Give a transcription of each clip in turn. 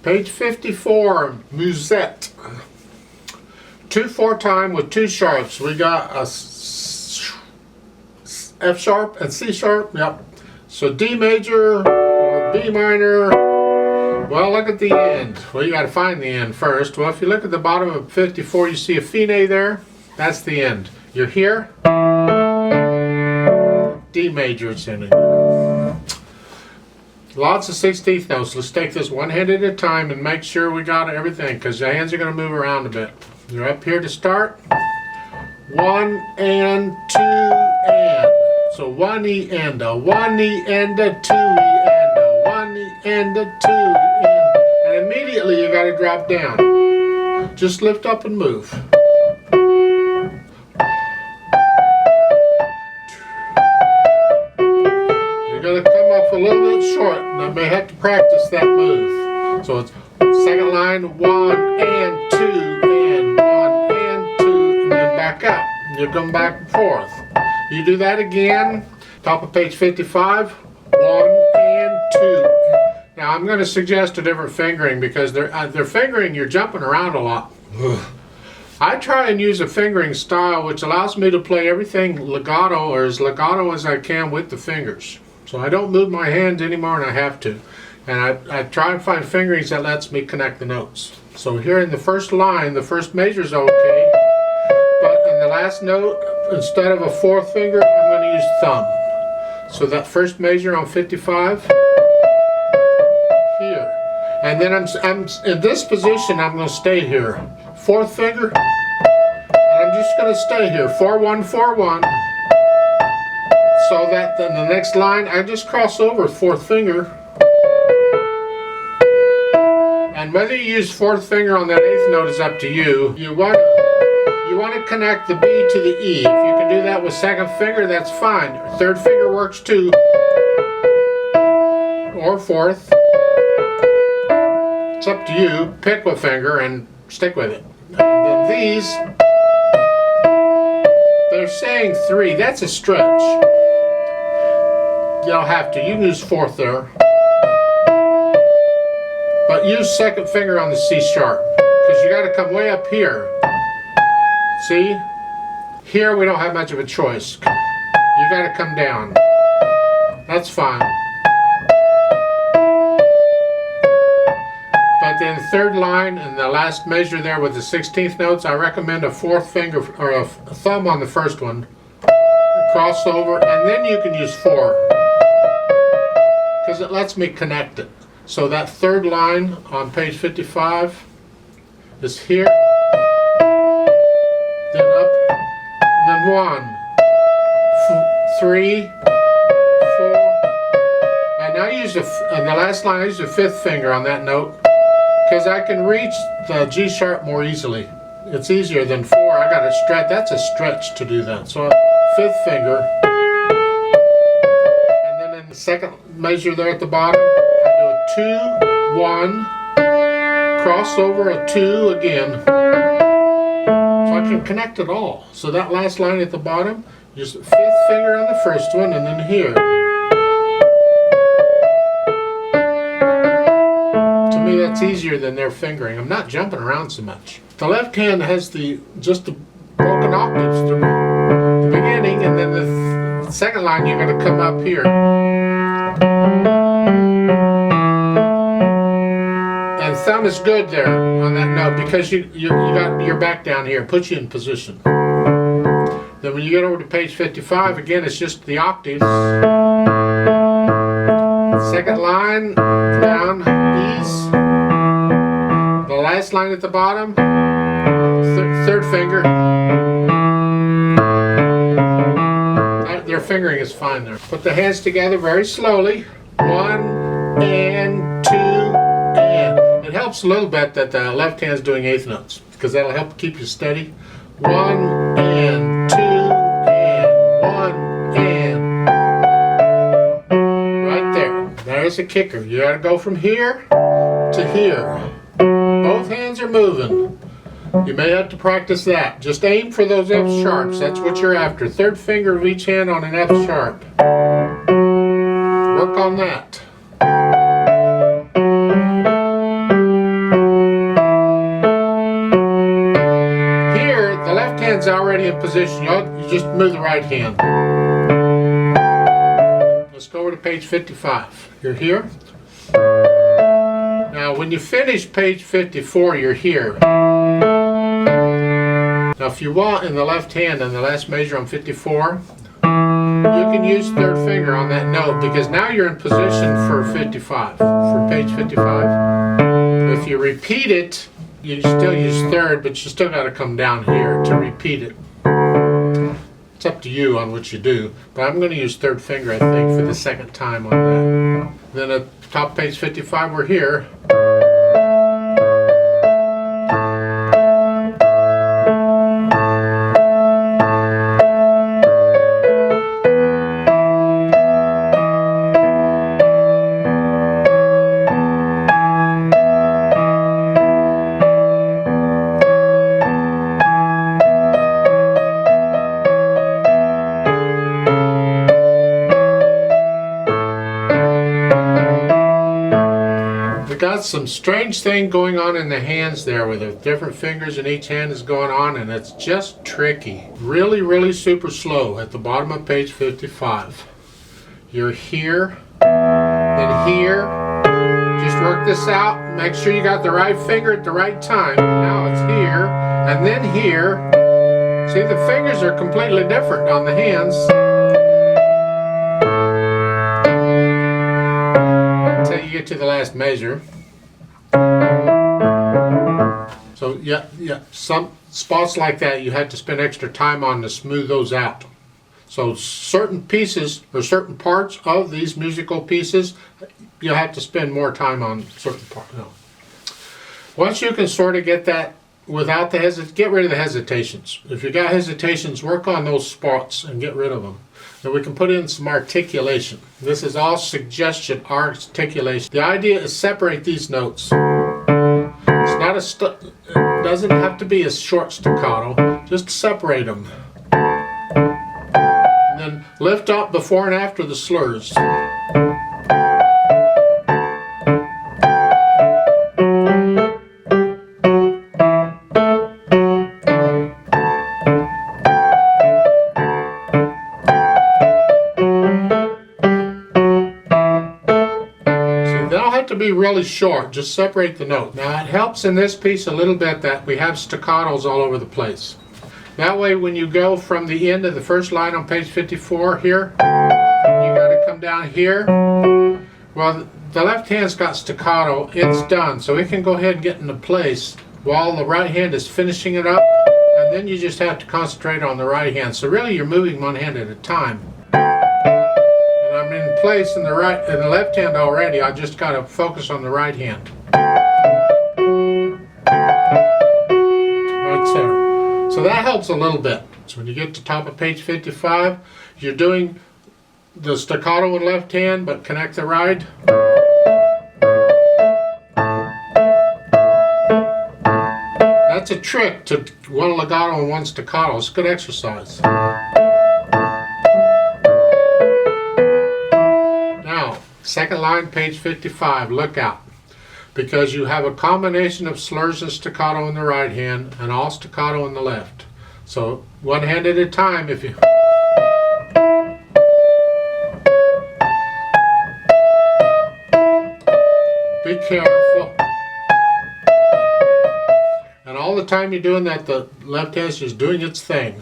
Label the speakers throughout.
Speaker 1: Page 54, Musette. 2/4 time with 2 sharps. We got a F sharp and C sharp. Yep. So D major or B minor. Well, look at the end. Well, you got to find the end first. Well, if you look at the bottom of 54, you see a fine there. That's the end. You're here. D major is in it. Lots of 16th notes. Let's take this one hand at a time and make sure we got everything, because the hands are going to move around a bit. You're up here to start. 1 and 2 and. So 1 E and a 1 E and a 2 E and a 1 E and a 2 E and. And immediately you got to drop down. Just lift up and move. You're going to come up a little bit short, and I may have to practice that move. So it's second line, 1 and 2 and 1 and 2, and then back up. You come back and forth. You do that again. Top of page 55, 1 and 2. Now I'm going to suggest a different fingering, because they're fingering, you're jumping around a lot. I try and use a fingering style which allows me to play everything legato, or as legato as I can with the fingers. So I don't move my hands anymore and I have to. And I try and find fingerings that lets me connect the notes. So here in the first line, the first measure is okay. But in the last note, instead of a 4th finger, I'm going to use thumb. So that first measure on 55, here. And then I'm in this position, I'm going to stay here. 4th finger, and I'm just going to stay here. 4 1 4 1. So that then the next line, I just cross over 4th finger. And whether you use 4th finger on that 8th note is up to you. You want to connect the B to the E. If you can do that with 2nd finger, that's fine. 3rd finger works too. Or 4th. It's up to you. Pick a finger and stick with it. And then these, they're saying 3. That's a stretch. You don't have to. You can use 4th there. But use 2nd finger on the C sharp, because you got to come way up here. See? Here we don't have much of a choice. You got to come down. That's fine. But then 3rd line and the last measure there with the 16th notes, I recommend a 4th finger or a thumb on the first one. Cross over, and then you can use 4, because it lets me connect it. So that 3rd line on page 55 is here, then up, then 1, 3, 4, and now use the last line, I use the 5th finger on that note, because I can reach the G sharp more easily. It's easier than 4. I got to stretch. That's a stretch to do that. So 5th finger, and then in the 2nd measure there at the bottom, 2, 1, cross over a 2 again. So I can connect it all. So that last line at the bottom, just 5th finger on the first one, and then here. To me, that's easier than their fingering. I'm not jumping around so much. The left hand has just the broken octaves, the beginning, and then the 2nd line you're going to come up here. Thumb is good there on that note, because you got your back down here, puts you in position. Then when you get over to page 55, again it's just the octaves. 2nd line down, E's. The last line at the bottom, 3rd finger. Their fingering is fine there. Put the hands together very slowly. 1 and 2 and. It helps a little bit that the left hand's doing 8th notes, because that'll help keep you steady. 1 and 2 and 1 and. Right there. There's a kicker. You gotta go from here to here. Both hands are moving. You may have to practice that. Just aim for those F sharps. That's what you're after. 3rd finger of each hand on an F sharp. Work on that. already in position. You just move the right hand. Let's go over to page 55. You're here. Now when you finish page 54, you're here. Now if you want in the left hand in the last measure on 54, you can use third finger on that note because now you're in position for 55, for page 55. If you repeat it, you still use third, but you still got to come down here to repeat it. It's up to you on what you do, but I'm going to use third finger, I think, for the second time on that. Then at top page 55, we're here. Got some strange thing going on in the hands there with the different fingers in each hand is going on, and it's just tricky. Really, really super slow at the bottom of page 55. You're here, then here. Just work this out. Make sure you got the right finger at the right time. Now it's here, and then here. See, the fingers are completely different on the hands. Until you get to the last measure. So yeah, some spots like that you had to spend extra time on to smooth those out. So certain pieces or certain parts of these musical pieces, you have to spend more time on certain parts. No. Once you can sort of get that without the get rid of the hesitations. If you got hesitations, work on those spots and get rid of them. Then we can put in some articulation. This is all suggestion, articulation. The idea is separate these notes. It's not it doesn't have to be a short staccato, just separate them. And then lift up before and after the slurs. Be really short, just separate the note. Now it helps in this piece a little bit that we have staccatos all over the place. That way when you go from the end of the first line on page 54 here, you got to come down here. Well, the left hand's got staccato, it's done, so it can go ahead and get into place while the right hand is finishing it up, and then you just have to concentrate on the right hand. So really you're moving one hand at a time. I'm in place in the left hand already. I just got to focus on the right hand. Right there. So that helps a little bit. So when you get to top of page 55, you're doing the staccato with left hand, but connect the right. That's a trick to one legato and one staccato. It's a good exercise. Second line, page 55, look out. Because you have a combination of slurs and staccato in the right hand and all staccato in the left. So one hand at a time if you... Be careful. And all the time you're doing that, the left hand's just doing its thing.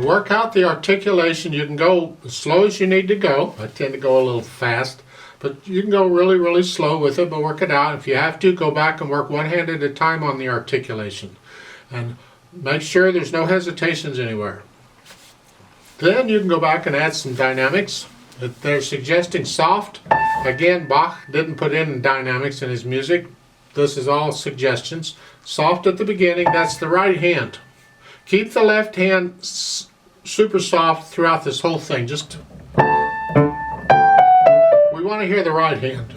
Speaker 1: Work out the articulation. You can go as slow as you need to go. I tend to go a little fast, but you can go really, really slow with it, but work it out. If you have to, go back and work one hand at a time on the articulation. And make sure there's no hesitations anywhere. Then you can go back and add some dynamics. They're suggesting soft. Again, Bach didn't put in dynamics in his music. This is all suggestions. Soft at the beginning, that's the right hand. Keep the left hand super soft throughout this whole thing. Just we want to hear the right hand.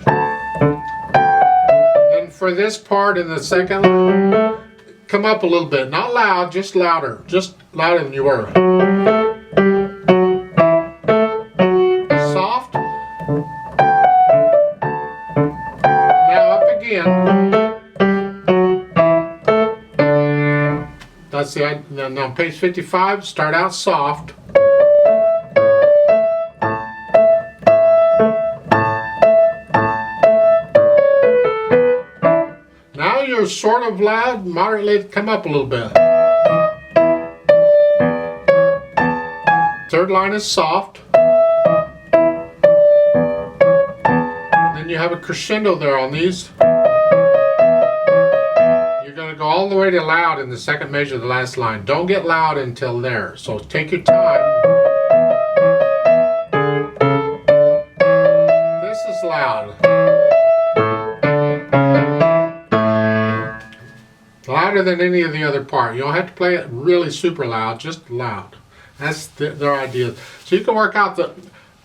Speaker 1: And for this part in the second, come up a little bit. Not loud, just louder. Just louder than you were. Soft. Now up again. That's the idea. Now page 55, start out soft. Now you're sort of loud, moderately come up a little bit. Third line is soft. Then you have a crescendo there on these. You're going to go all the way to loud in the second measure of the last line. Don't get loud until there. So take your time. This is loud. Louder than any of the other part. You don't have to play it really super loud, just loud. That's their idea. So you can work out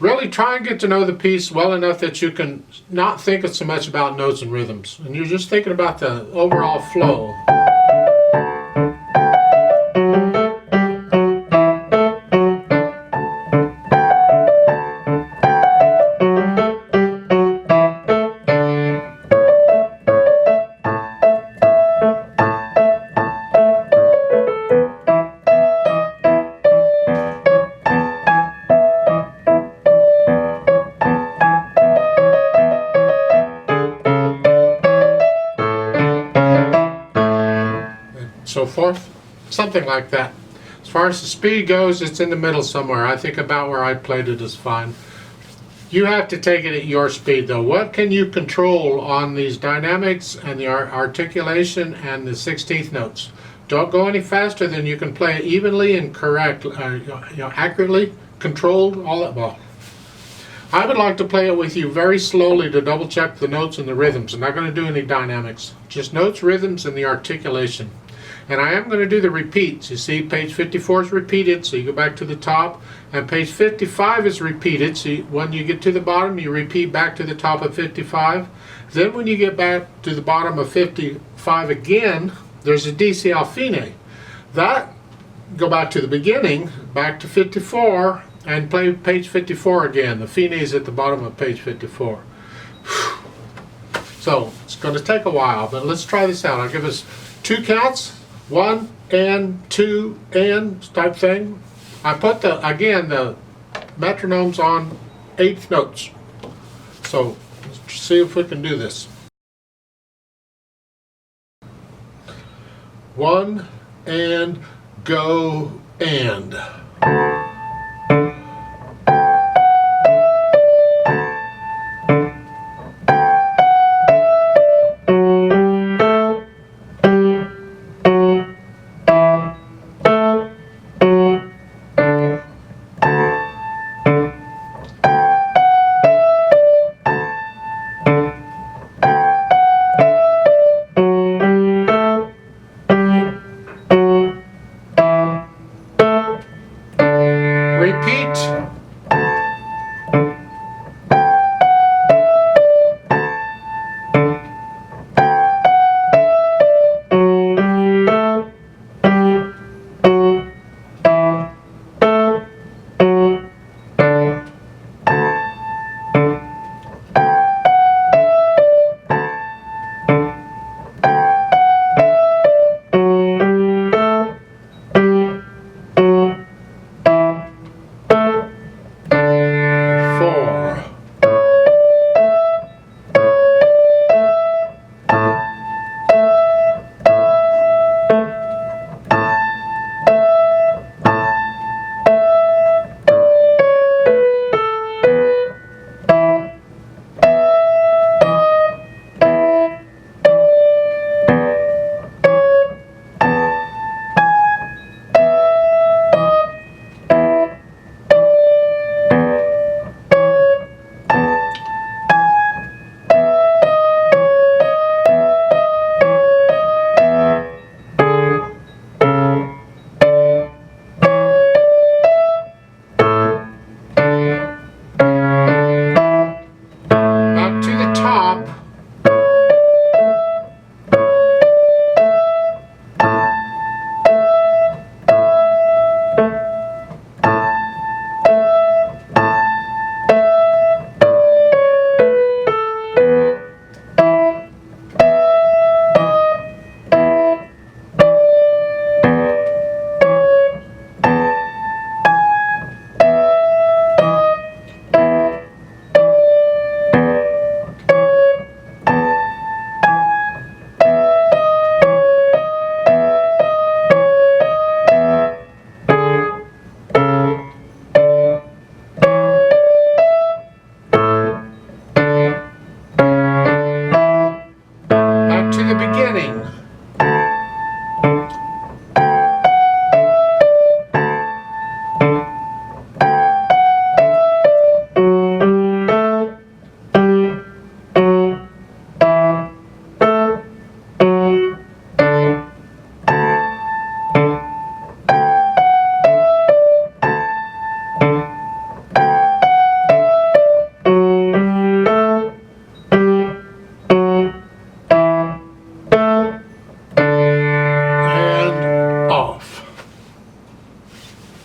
Speaker 1: really try and get to know the piece well enough that you can not think so much about notes and rhythms. And you're just thinking about the overall flow. So forth, something like that. As far as the speed goes, it's in the middle somewhere. I think about where I played it is fine. You have to take it at your speed though. What can you control on these dynamics and the articulation and the 16th notes? Don't go any faster than you can play it evenly and correct, accurately, controlled, all that. Well, I would like to play it with you very slowly to double check the notes and the rhythms. I'm not going to do any dynamics, just notes, rhythms, and the articulation. And I am going to do the repeats. You see, page 54 is repeated, so you go back to the top. And page 55 is repeated, so when you get to the bottom, you repeat back to the top of 55. Then when you get back to the bottom of 55 again, there's a D C al fine. That, go back to the beginning, back to 54, and play page 54 again. The fine is at the bottom of page 54. So, it's going to take a while, but let's try this out. I'll give us 2 counts. 1 and 2 and type thing. I put the metronomes on 8th notes. So let's see if we can do this. 1 and go and.